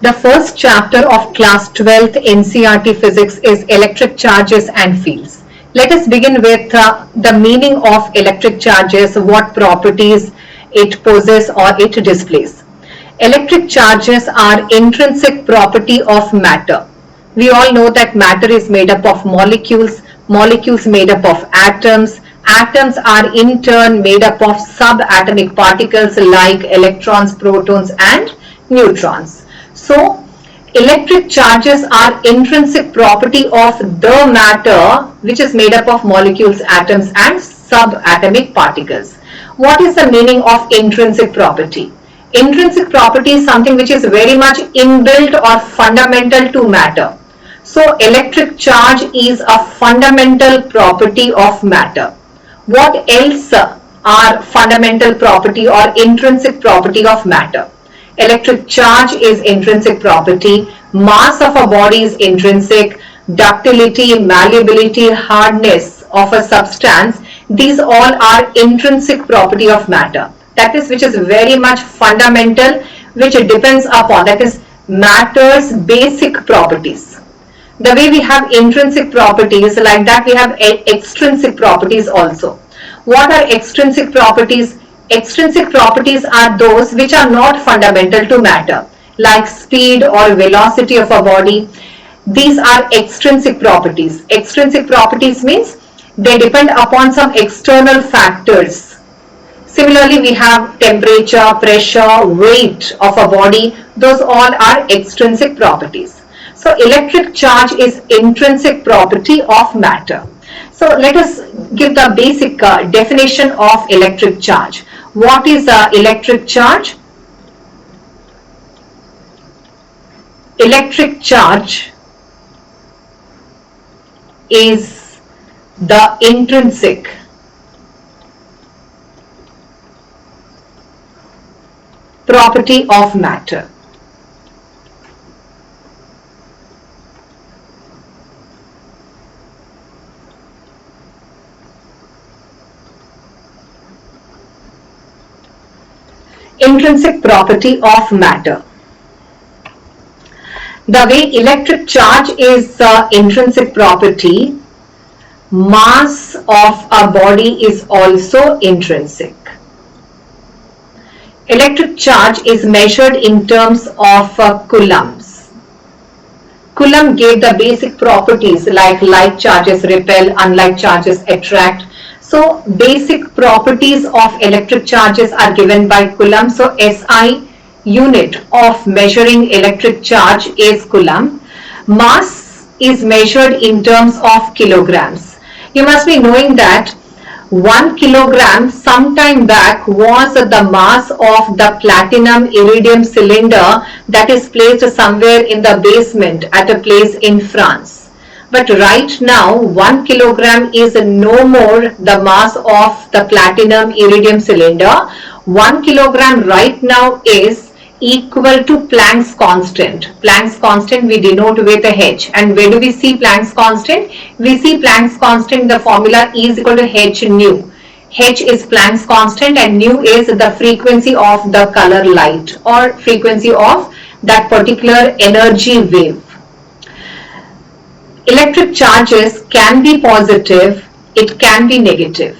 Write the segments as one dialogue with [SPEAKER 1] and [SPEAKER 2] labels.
[SPEAKER 1] The first chapter of class 12th NCERT physics is electric charges and fields. Let us begin with the meaning of electric charges, what properties it possesses or it displays. Electric charges are intrinsic property of matter. We all know that matter is made up of molecules, molecules made up of atoms, atoms are in turn made up of subatomic particles like electrons, protons and neutrons. So, electric charges are intrinsic property of the matter which is made up of molecules, atoms and subatomic particles. What is the meaning of intrinsic property? Intrinsic property is something which is very much inbuilt or fundamental to matter. So, electric charge is a fundamental property of matter. What else are fundamental property or intrinsic property of matter? Electric charge is intrinsic property, mass of a body is intrinsic, ductility, malleability, hardness of a substance, these all are intrinsic property of matter. That is which is very much fundamental, which depends upon, that is matter's basic properties. The way we have intrinsic properties, like that we have extrinsic properties also. What are extrinsic properties? Extrinsic properties are those which are not fundamental to matter, like speed or velocity of a body. These are extrinsic properties. Extrinsic properties means they depend upon some external factors. Similarly, we have temperature, pressure, weight of a body. Those all are extrinsic properties. So, electric charge is intrinsic property of matter. So, let us give the basic definition of electric charge. What is electric charge? Electric charge is the intrinsic property of matter. Intrinsic property of matter. The way electric charge is intrinsic property, mass of a body is also intrinsic. Electric charge is measured in terms of coulombs. Coulomb gave the basic properties like like charges repel, unlike charges attract. So, basic properties of electric charges are given by Coulomb. So, SI unit of measuring electric charge is Coulomb. Mass is measured in terms of kilograms. You must be knowing that 1 kilogram sometime back was the mass of the platinum iridium cylinder that is placed somewhere in the basement at a place in France. But right now 1 kilogram is no more the mass of the platinum iridium cylinder. 1 kilogram right now is equal to Planck's constant. Planck's constant we denote with a H. And where do we see Planck's constant? We see Planck's constant, the formula E is equal to H nu. H is Planck's constant and nu is the frequency of the color light or frequency of that particular energy wave. Electric charges can be positive, it can be negative.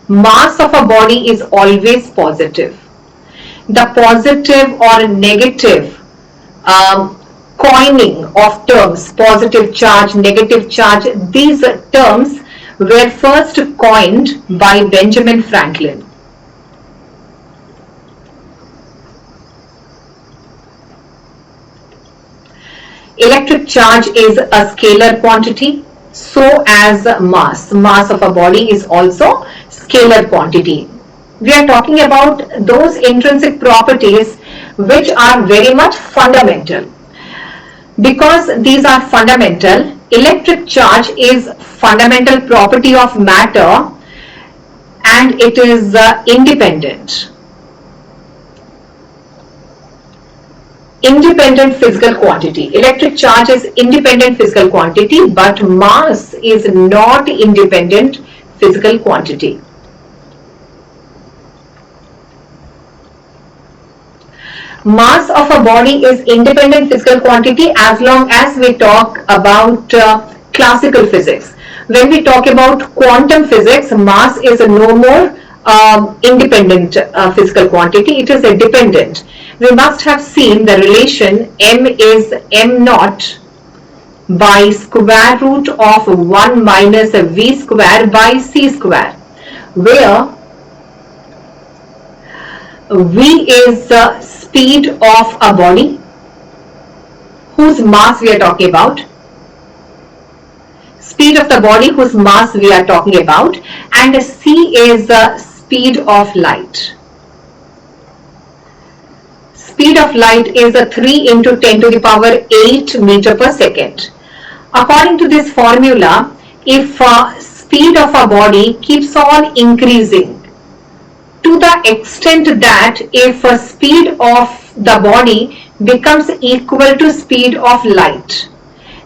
[SPEAKER 1] Mass of a body is always positive. The positive or negative coining of terms, positive charge, negative charge, these terms were first coined by Benjamin Franklin. Electric charge is a scalar quantity, so as mass. Mass of a body is also scalar quantity. We are talking about those intrinsic properties which are very much fundamental. Because these are fundamental, electric charge is fundamental property of matter and it is independent. Independent physical quantity. Electric charge is independent physical quantity, but mass is not independent physical quantity. Mass of a body is independent physical quantity as long as we talk about classical physics. When we talk about quantum physics, mass is no more independent physical quantity, it is a dependent. We must have seen the relation m is m naught by square root of 1 minus v square by c square, where v is the speed of a body whose mass we are talking about, speed of the body whose mass we are talking about, and c is the speed of light. Speed of light is a 3 into 10 to the power 8 meter per second. According to this formula, if speed of a body keeps on increasing to the extent that if speed of the body becomes equal to speed of light,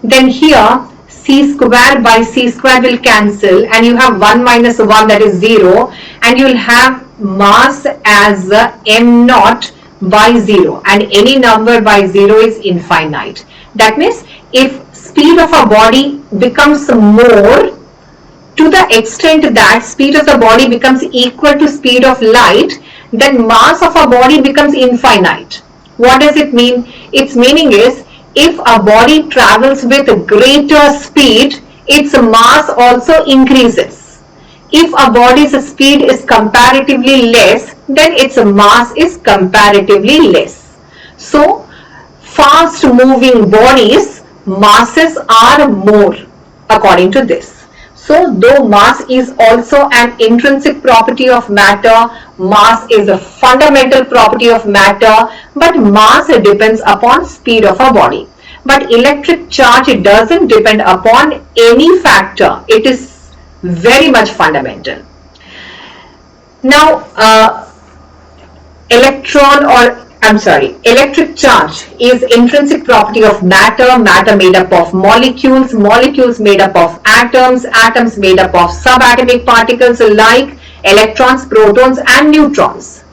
[SPEAKER 1] then here c square by c square will cancel and you have 1 minus 1, that is 0, and you will have mass as m naught by 0, and any number by 0 is infinite. That means if speed of a body becomes more to the extent that speed of the body becomes equal to speed of light, then mass of a body becomes infinite. What does it mean? Its meaning is, if a body travels with greater speed, its mass also increases. If a body's speed is comparatively less, then its mass is comparatively less. So, fast moving bodies, masses are more according to this. So, though mass is also an intrinsic property of matter, mass is a fundamental property of matter, but mass depends upon speed of a body. But electric charge doesn't depend upon any factor. It is very much fundamental. Now, electric charge is intrinsic property of matter, matter made up of molecules, molecules made up of atoms, atoms made up of subatomic particles like electrons, protons and neutrons.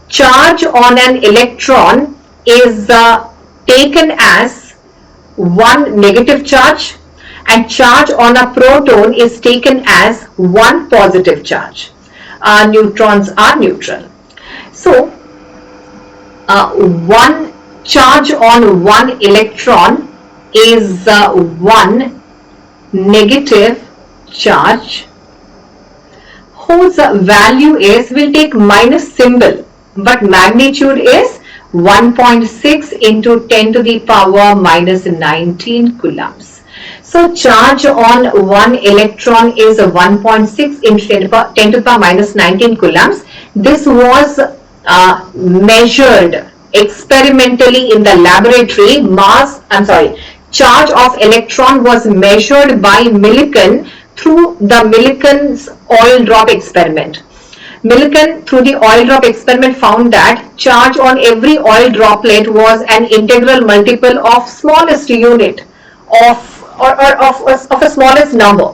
[SPEAKER 1] Charge on an electron is taken as one negative charge, and charge on a proton is taken as one positive charge. Neutrons are neutral. So, one charge on one electron is one negative charge whose value is, we'll take minus symbol, but magnitude is 1.6 into 10 to the power minus 19 coulombs. So charge on one electron is 1.6 into 10 to the power minus 19 coulombs. This was measured experimentally in the laboratory. Charge of electron was measured by Millikan through the Millikan's oil drop experiment. Millikan, through the oil drop experiment, found that charge on every oil droplet was an integral multiple of smallest unit of a smallest number.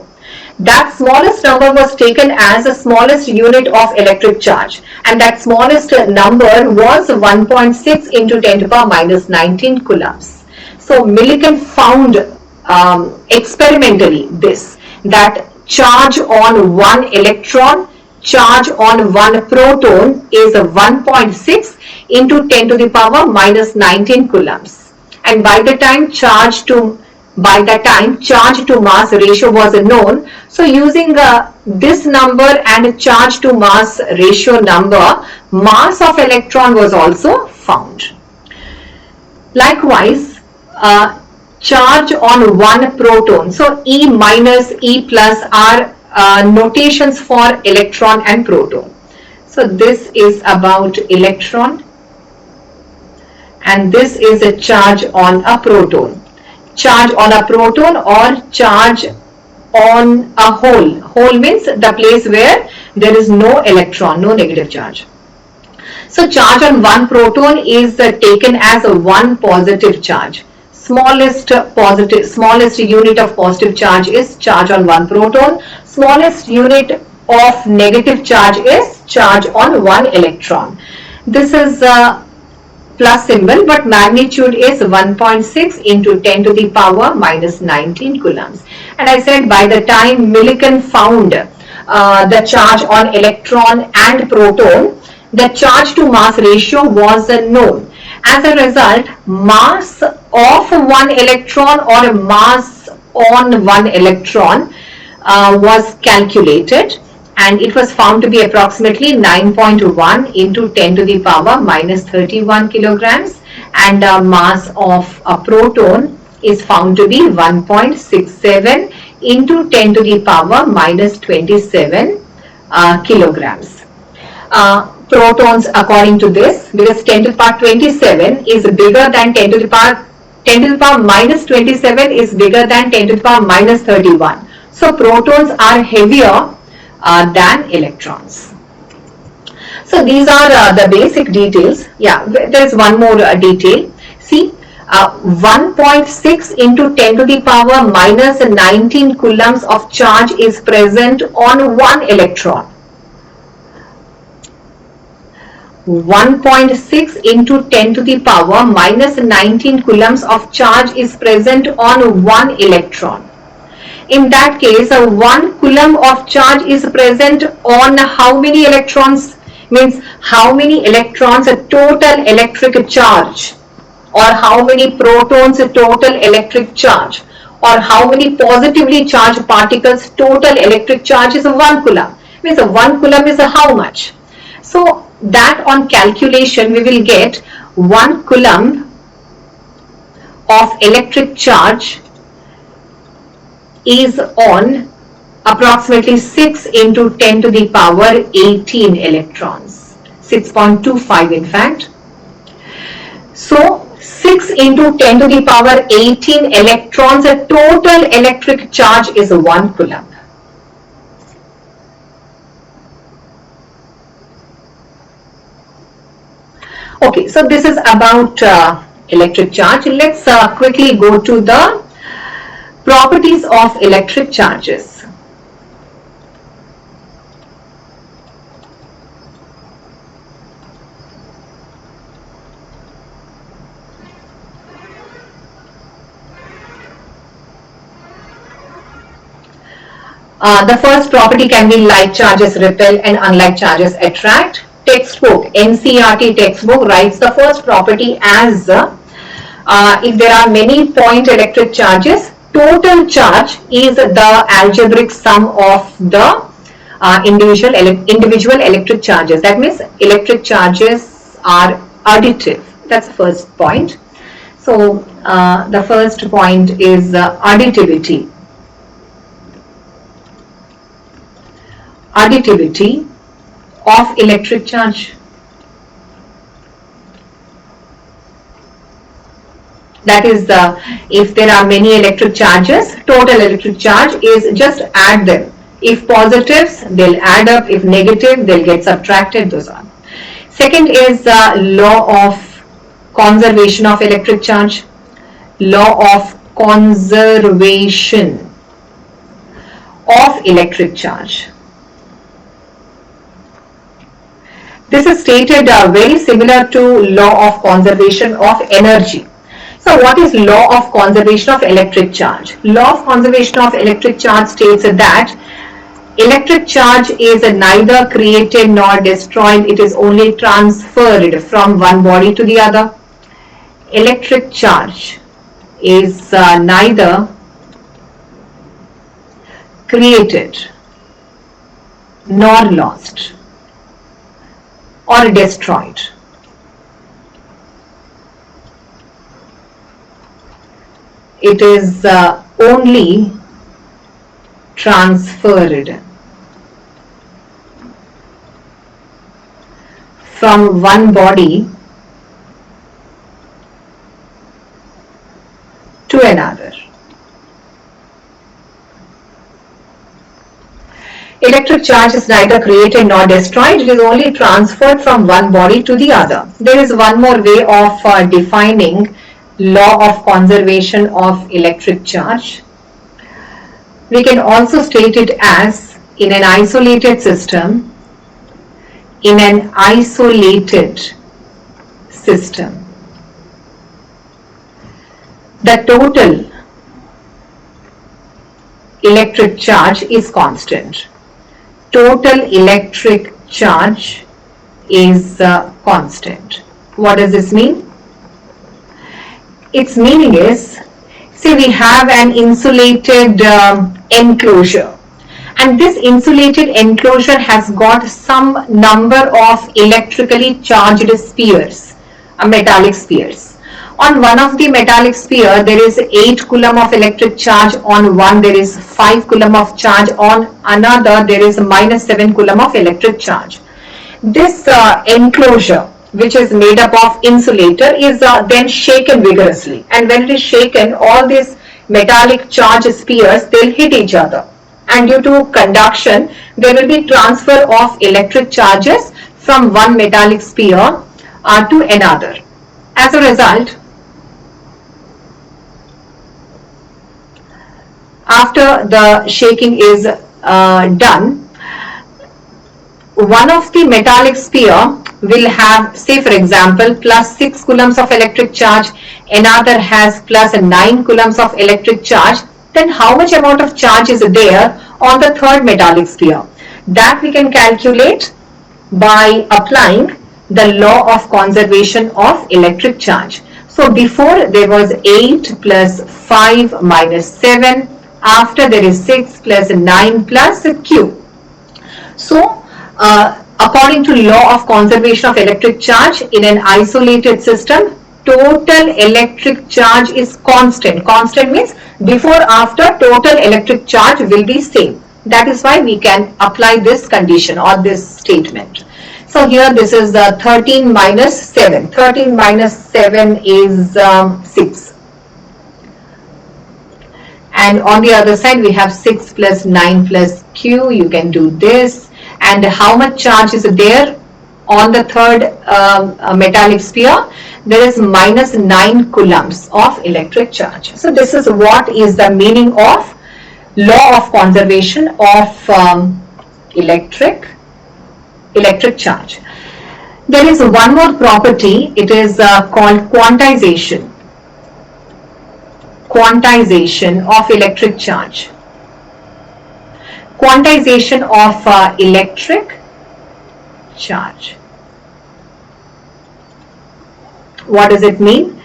[SPEAKER 1] That smallest number was taken as the smallest unit of electric charge, and that smallest number was 1.6 into 10 to the power minus 19 coulombs. So Millikan found experimentally this, that charge on one electron, charge on one proton is 1.6 into 10 to the power minus 19 coulombs. And by the time charge to mass ratio was known, so using this number and charge to mass ratio number, mass of electron was also found. Likewise, charge on one proton, so E minus, E plus are notations for electron and proton. So this is about electron, and this is a charge on a proton. Charge on a proton or charge on a hole. Hole means the place where there is no electron, no negative charge. So charge on one proton is taken as a one positive charge. Smallest unit of positive charge is charge on one proton. Smallest unit of negative charge is charge on one electron. This is plus symbol, but magnitude is 1.6 into 10 to the power minus 19 coulombs. And I said by the time Millikan found the charge on electron and proton, the charge to mass ratio was known. As a result, mass of one electron or mass on one electron was calculated, and it was found to be approximately 9.1 into 10 to the power minus 31 kilograms, and mass of a proton is found to be 1.67 into 10 to the power minus 27 kilograms. Protons, according to this, because 10 to the power 27 is bigger than 10 to the power minus 27 is bigger than 10 to the power minus 31. So protons are heavier than electrons. So these are the basic details. Yeah, there is one more detail. See, 1.6 into 10 to the power minus 19 coulombs of charge is present on one electron. 1.6 into 10 to the power minus 19 coulombs of charge is present on one electron. In that case, 1 coulomb of charge is present on how many electrons? Means how many electrons total electric charge, or how many protons total electric charge, or how many positively charged particles total electric charge is 1 coulomb. Means 1 coulomb is how much? So that on calculation we will get 1 coulomb of electric charge is on approximately 6 into 10 to the power 18 electrons, 6.25 in fact. So 6 into 10 to the power 18 electrons, a total electric charge is 1 coulomb. Okay, so this is about electric charge. Let's quickly go to the properties of electric charges. The first property can be like charges repel and unlike charges attract. Textbook, NCERT textbook writes the first property as if there are many point electric charges, total charge is the algebraic sum of the individual electric charges. That means electric charges are additive. That's the first point. So the first point is additivity. Additivity of electric charge. That is if there are many electric charges, total electric charge is just add them. If positives, they'll add up. If negative, they'll get subtracted. Those are. Second is law of conservation of electric charge. Law of conservation of electric charge. This is stated very similar to law of conservation of energy. So what is law of conservation of electric charge? Law of conservation of electric charge states that electric charge is neither created nor destroyed. It is only transferred from one body to the other. Electric charge is neither created nor lost or destroyed. It is only transferred from one body to another. Electric charge is neither created nor destroyed. It is only transferred from one body to the other. There is one more way of defining law of conservation of electric charge. We can also state it as in an isolated system. In an isolated system, the total electric charge is constant. Total electric charge is constant. What does this mean? Its meaning is, say we have an insulated enclosure, and this insulated enclosure has got some number of electrically charged spheres, metallic spheres. On one of the metallic sphere there is 8 coulomb of electric charge, on one there is 5 coulomb of charge, on another there is minus 7 coulomb of electric charge. This enclosure, which is made up of insulator, is then shaken vigorously, and when it is shaken, all these metallic charge spheres, they'll hit each other, and due to conduction there will be transfer of electric charges from one metallic sphere to another. As a result, after the shaking is done, one of the metallic sphere will have, say for example, plus 6 coulombs of electric charge, another has plus 9 coulombs of electric charge. Then how much amount of charge is there on the third metallic sphere? That we can calculate by applying the law of conservation of electric charge. So before there was 8 plus 5 minus 7, after there is 6 plus 9 plus Q. So according to law of conservation of electric charge, in an isolated system, total electric charge is constant. Constant means before after total electric charge will be same. That is why we can apply this condition or this statement. So here this is 13 minus 7. 13 minus 7 is 6. And on the other side we have 6 plus 9 plus Q. You can do this. And how much charge is there on the third metallic sphere? There is minus 9 coulombs of electric charge. So this is what is the meaning of law of conservation of electric charge. There is one more property. It is called quantization. Quantization of electric charge. Quantization of electric charge. What does it mean?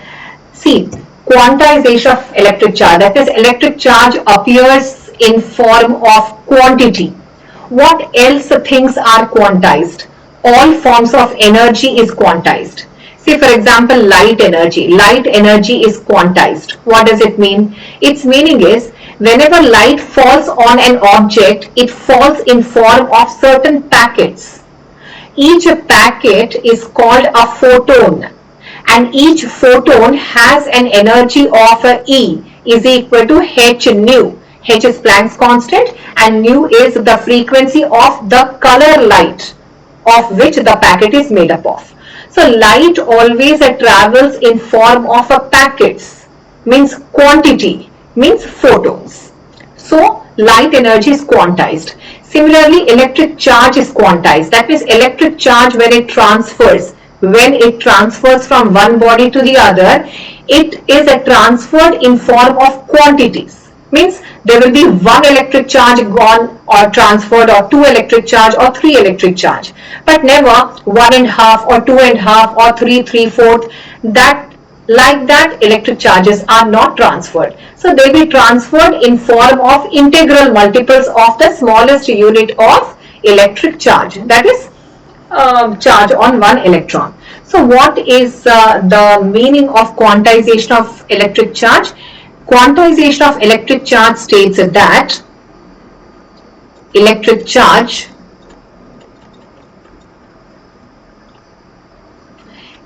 [SPEAKER 1] See, quantization of electric charge, that is, electric charge appears in form of quantity. What else things are quantized? All forms of energy is quantized. Say for example, light energy. Light energy is quantized. What does it mean? Its meaning is, whenever light falls on an object, it falls in form of certain packets. Each packet is called a photon, and each photon has an energy of E is equal to h nu. H is Planck's constant and nu is the frequency of the color light of which the packet is made up of. So light always travels in form of packets, means quantity, means photons. So light energy is quantized. Similarly, electric charge is quantized. That means electric charge, when it transfers from one body to the other, it is transferred in form of quantities. Means there will be one electric charge gone or transferred, or two electric charge or three electric charge, but never 1.5 or 2.5 or 3/4. Like that electric charges are not transferred. So they will be transferred in form of integral multiples of the smallest unit of electric charge, that is charge on one electron. So what is the meaning of quantization of electric charge? Quantization of electric charge states that electric charge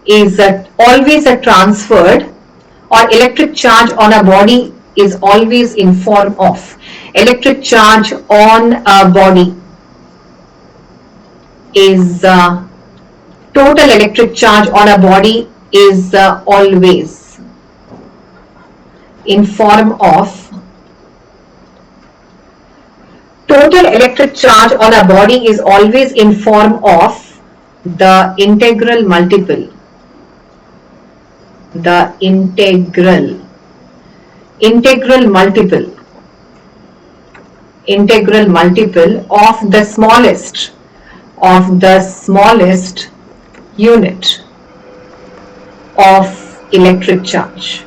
[SPEAKER 1] is always transferred, or electric charge on a body is always in form of, electric charge on a body is total electric charge on a body is always in form of, total electric charge on a body is always in form of the integral multiple integral multiple of the smallest unit of electric charge.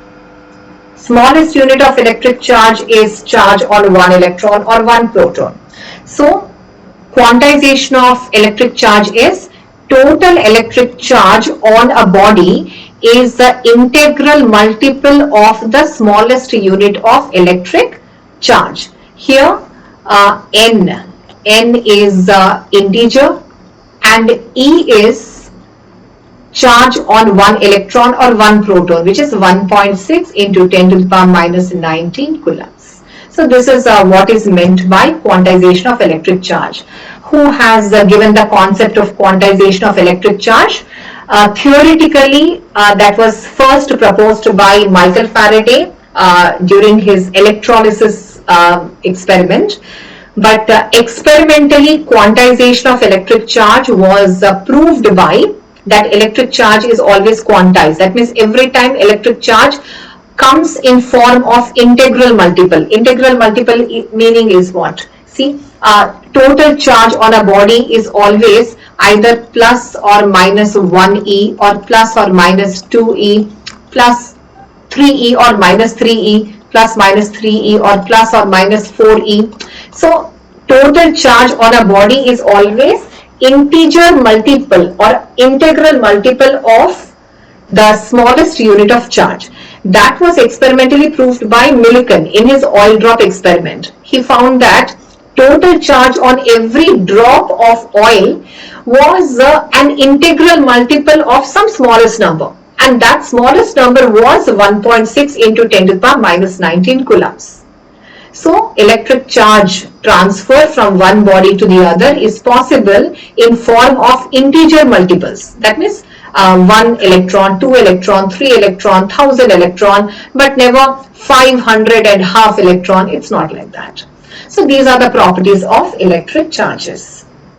[SPEAKER 1] Smallest unit of electric charge is charge on one electron or one proton. So quantization of electric charge is total electric charge on a body is the integral multiple of the smallest unit of electric charge. Here n is integer and E is charge on one electron or one proton, which is 1.6 into 10 to the power minus 19 coulombs. So this is what is meant by quantization of electric charge. Who has given the concept of quantization of electric charge? Theoretically, that was first proposed by Michael Faraday during his electrolysis experiment. But experimentally, quantization of electric charge was proved by that electric charge is always quantized. That means every time electric charge comes in form of integral multiple. Integral multiple meaning is what? See, total charge on a body is always either plus or minus 1e or plus or minus 2e plus 3e or minus 3e plus minus 3e or plus or minus 4e. So total charge on a body is always integer multiple or integral multiple of the smallest unit of charge. That was experimentally proved by Millikan in his oil drop experiment. He found that total charge on every drop of oil was an integral multiple of some smallest number, and that smallest number was 1.6 into 10 to the power minus 19 coulombs. So electric charge transfer from one body to the other is possible in form of integer multiples. That means 1 electron, 2 electron, 3 electron, 1000 electron, but never 500 and half electron. It's not like that. So these are the properties of electric charges.